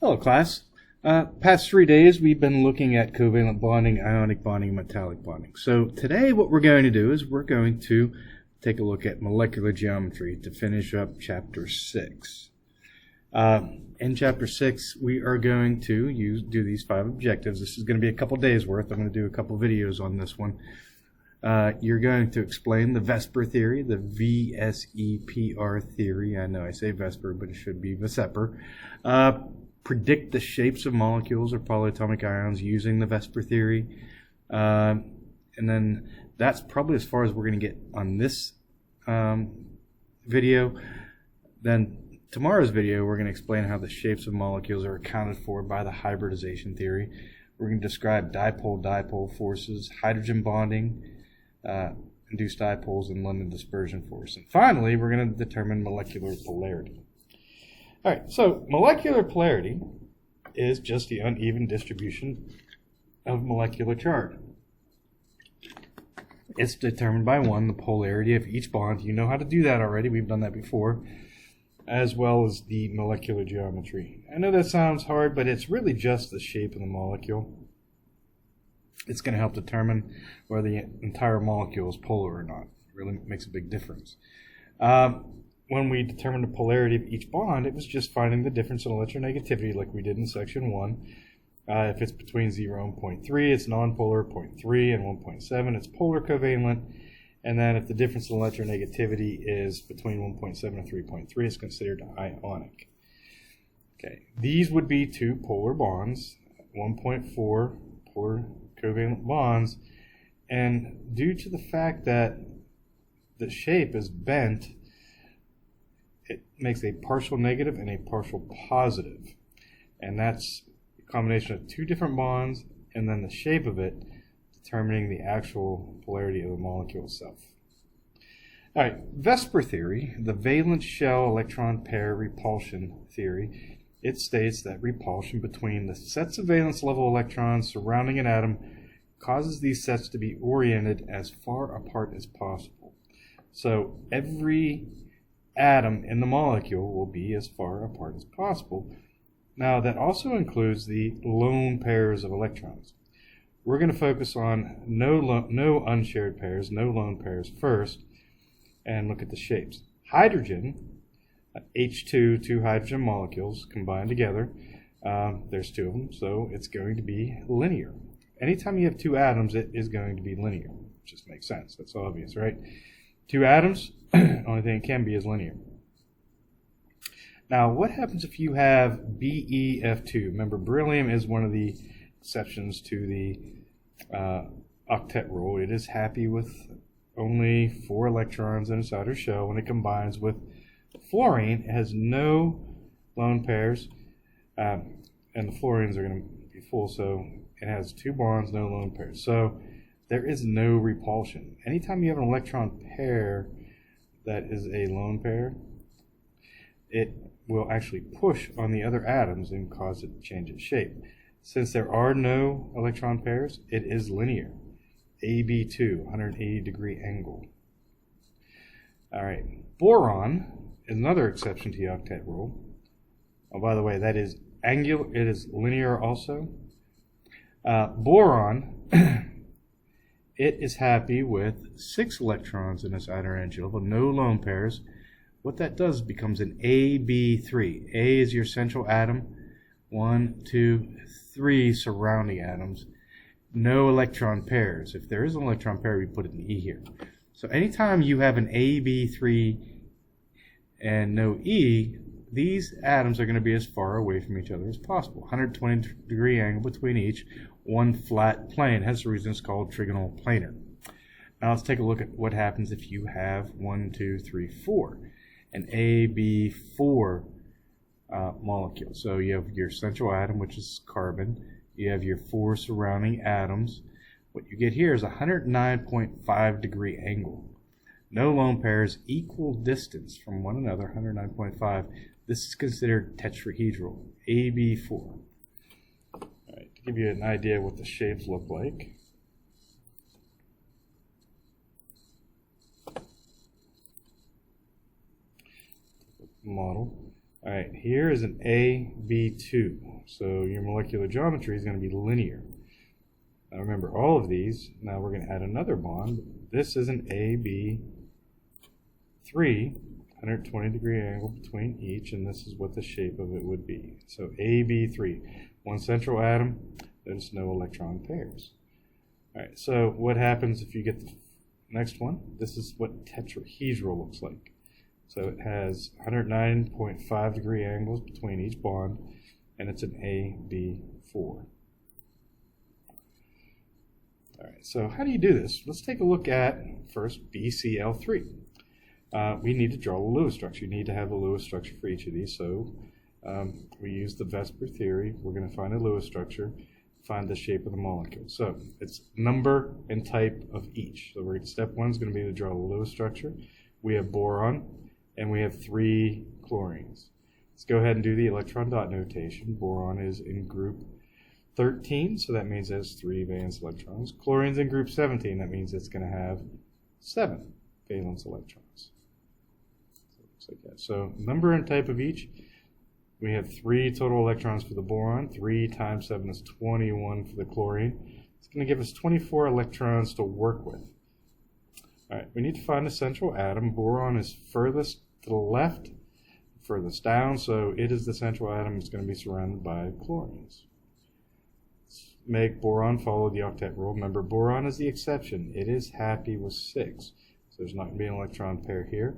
Hello, class. Past 3 days, we've been looking at covalent bonding, ionic bonding, and metallic bonding. So today what we're going to do is we're going to take a look at molecular geometry to finish up Chapter 6. In Chapter 6, we are going to do these 5 objectives. This is going to be a couple days worth. I'm going to do a couple videos on this one. You're going to explain the VSEPR theory, the VSEPR theory. I know I say VSEPR, but it should be VSEPR. Predict the shapes of molecules or polyatomic ions using the VSEPR theory. And then that's probably as far as we're going to get on this video. Then tomorrow's video, we're going to explain how the shapes of molecules are accounted for by the hybridization theory. We're going to describe dipole-dipole forces, hydrogen bonding, induced dipoles, and London dispersion force. And finally, we're going to determine molecular polarity. All right, so molecular polarity is just the uneven distribution of molecular charge. It's determined by, one, the polarity of each bond. You know how to do that already. We've done that before, as well as the molecular geometry. I know that sounds hard, but it's really just the shape of the molecule. It's going to help determine whether the entire molecule is polar or not. It really makes a big difference. When we determined the polarity of each bond, it was just finding the difference in electronegativity like we did in section 1. If it's between 0 and 0.3, it's nonpolar. 0.3 and 1.7, it's polar covalent. And then if the difference in electronegativity is between 1.7 and 3.3, it's considered ionic. Okay, these would be two polar bonds, 1.4 polar covalent bonds. And due to the fact that the shape is bent, it makes a partial negative and a partial positive. And that's a combination of two different bonds and then the shape of it determining the actual polarity of the molecule itself. All right, VSEPR theory, the valence shell electron pair repulsion theory, it states that repulsion between the sets of valence level electrons surrounding an atom causes these sets to be oriented as far apart as possible. So every atom in the molecule will be as far apart as possible. Now that also includes the lone pairs of electrons. We're going to focus on no unshared pairs, no lone pairs first, and look at the shapes. Hydrogen, H2, two hydrogen molecules combined together. There's two of them, so it's going to be linear. Anytime you have two atoms, it is going to be linear. It just makes sense. That's obvious, right? Two atoms, only thing it can be is linear. Now, what happens if you have BeF2? Remember, beryllium is one of the exceptions to the octet rule. It is happy with only 4 electrons in its outer shell. When it combines with fluorine, it has no lone pairs, and the fluorines are going to be full, so it has 2 bonds, no lone pairs. So there is no repulsion. Anytime you have an electron pair that is a lone pair, it will actually push on the other atoms and cause it to change its shape. Since there are no electron pairs, it is linear. AB2, 180 degree angle. All right, boron is another exception to the octet rule. Oh, by the way, that is angular. It is linear also. Boron, it is happy with 6 electrons in its outer end but no lone pairs. What that does becomes an AB3. A is your central atom. 1, 2, 3 surrounding atoms. No electron pairs. If there is an electron pair, we put it in E here. So anytime you have an AB3 and no E, these atoms are going to be as far away from each other as possible. 120 degree angle between each, one flat plane. Hence the reason it's called trigonal planar. Now let's take a look at what happens if you have 1, 2, 3, 4. An AB4 molecule. So you have your central atom, which is carbon. You have your 4 surrounding atoms. What you get here is a 109.5 degree angle. No lone pairs, equal distance from one another, 109.5. This is considered tetrahedral, AB4. All right, to give you an idea what the shapes look like. Model. All right, here is an AB2. So your molecular geometry is going to be linear. Now remember all of these. Now we're going to add another bond. This is an AB3, 120-degree angle between each, and this is what the shape of it would be. So AB3, one central atom, there's no electron pairs. All right, so what happens if you get the next one? This is what tetrahedral looks like. So it has 109.5-degree angles between each bond, and it's an AB4. All right, so how do you do this? Let's take a look at, first, BCl3. We need to draw a Lewis structure. You need to have a Lewis structure for each of these. So we use the VSEPR theory. We're going to find a Lewis structure, find the shape of the molecule. So it's number and type of each. So step one is going to be to draw a Lewis structure. We have boron, and we have 3 chlorines. Let's go ahead and do the electron dot notation. Boron is in group 13, so that means it has 3 valence electrons. Chlorine's in group 17, that means it's going to have 7 valence electrons. So it looks like that. So number and type of each. We have 3 total electrons for the boron. 3 times 7 is 21 for the chlorine. It's going to give us 24 electrons to work with. All right, we need to find the central atom. Boron is furthest to the left, furthest down, so it is the central atom. It's going to be surrounded by chlorines. Let's make boron follow the octet rule. Remember, boron is the exception. It is happy with 6, so there's not going to be an electron pair here.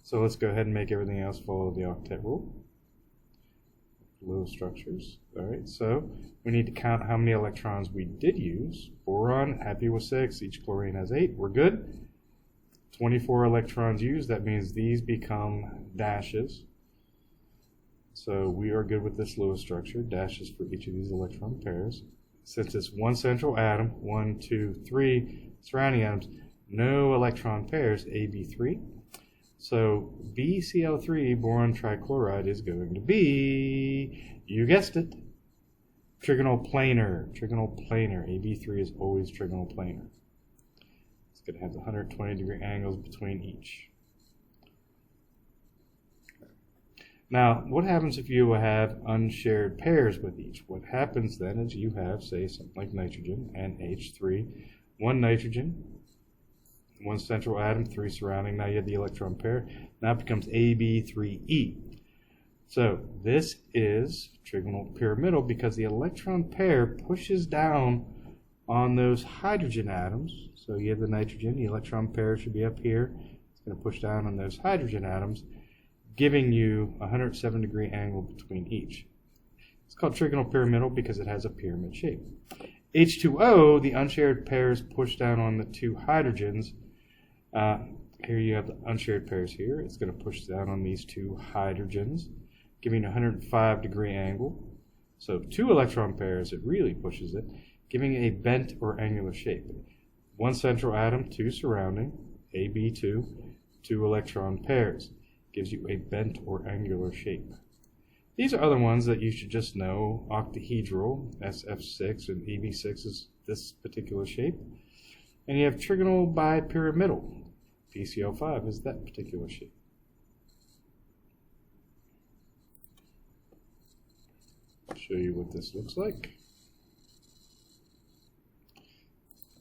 So let's go ahead and make everything else follow the octet rule. Little structures. All right, so we need to count how many electrons we did use. Boron, happy with 6. Each chlorine has 8. We're good. 24 electrons used. That means these become dashes. So we are good with this Lewis structure. Dashes for each of these electron pairs. Since it's one central atom, 1, 2, 3 surrounding atoms, no electron pairs, AB3. So BCl3, boron trichloride, is going to be, you guessed it, trigonal planar. Trigonal planar. AB3 is always trigonal planar. It's going to have the 120-degree angles between each. Now, what happens if you have unshared pairs with each? What happens then is you have, say, something like nitrogen, NH3, 1 nitrogen, 1 central atom, 3 surrounding. Now you have the electron pair. Now it becomes AB3E. So this is trigonal pyramidal because the electron pair pushes down on those hydrogen atoms. So you have the nitrogen, the electron pair should be up here. It's going to push down on those hydrogen atoms, giving you a 107-degree angle between each. It's called trigonal pyramidal because it has a pyramid shape. H2O, the unshared pairs push down on the 2 hydrogens. Here you have the unshared pairs here. It's going to push down on these 2 hydrogens, giving a 105-degree angle. So 2 electron pairs, it really pushes it, giving a bent or angular shape. 1 central atom, 2 surrounding, AB2, 2 electron pairs. Gives you a bent or angular shape. These are other ones that you should just know. Octahedral, SF6, and AB6 is this particular shape. And you have trigonal bipyramidal. BCl5 is that particular shape. I'll show you what this looks like.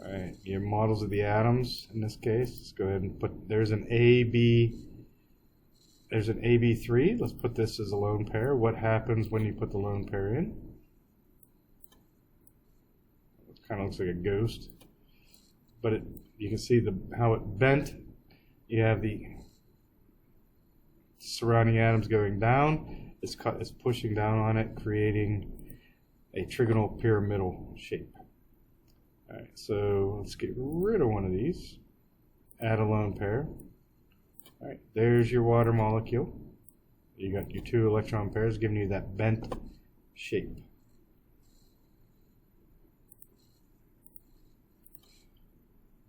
All right, your models of the atoms in this case. Let's go ahead and put, there's an AB3. Let's put this as a lone pair. What happens when you put the lone pair in? It kind of looks like a ghost. But you can see how it bent. You have the surrounding atoms going down. It's pushing down on it, creating a trigonal pyramidal shape. All right, so let's get rid of one of these. Add a lone pair. All right, there's your water molecule. You got your 2 electron pairs giving you that bent shape.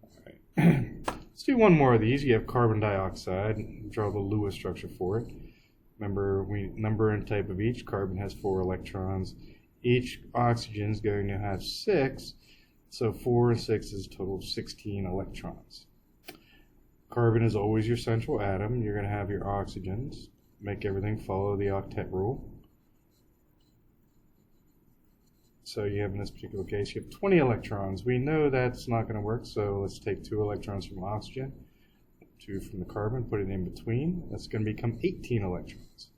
All right. Let's do one more of these. You have carbon dioxide. Draw the Lewis structure for it. Remember, number and type of each. Carbon has 4 electrons. Each oxygen is going to have 6. So 4 and 6 is a total of 16 electrons. Carbon is always your central atom. You're going to have your oxygens. make everything follow the octet rule. So you have, in this particular case, you have 20 electrons. We know that's not going to work, so let's take 2 electrons from oxygen, 2 from the carbon, put it in between. That's going to become 18 electrons.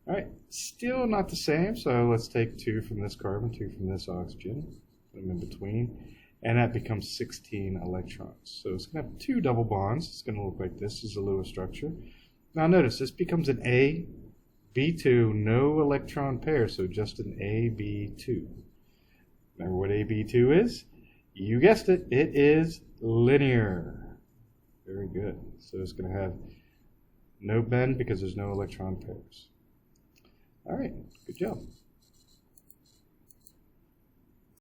All right, still not the same, so let's take 2 from this carbon, 2 from this oxygen, put them in between, and that becomes 16 electrons. So it's going to have 2 double bonds. It's going to look like this is a Lewis structure. Now notice, this becomes an A, B2, no electron pair, so just an AB2. Remember what AB2 is? You guessed it, it is linear. Very good. So it's going to have no bend because there's no electron pairs. All right, good job.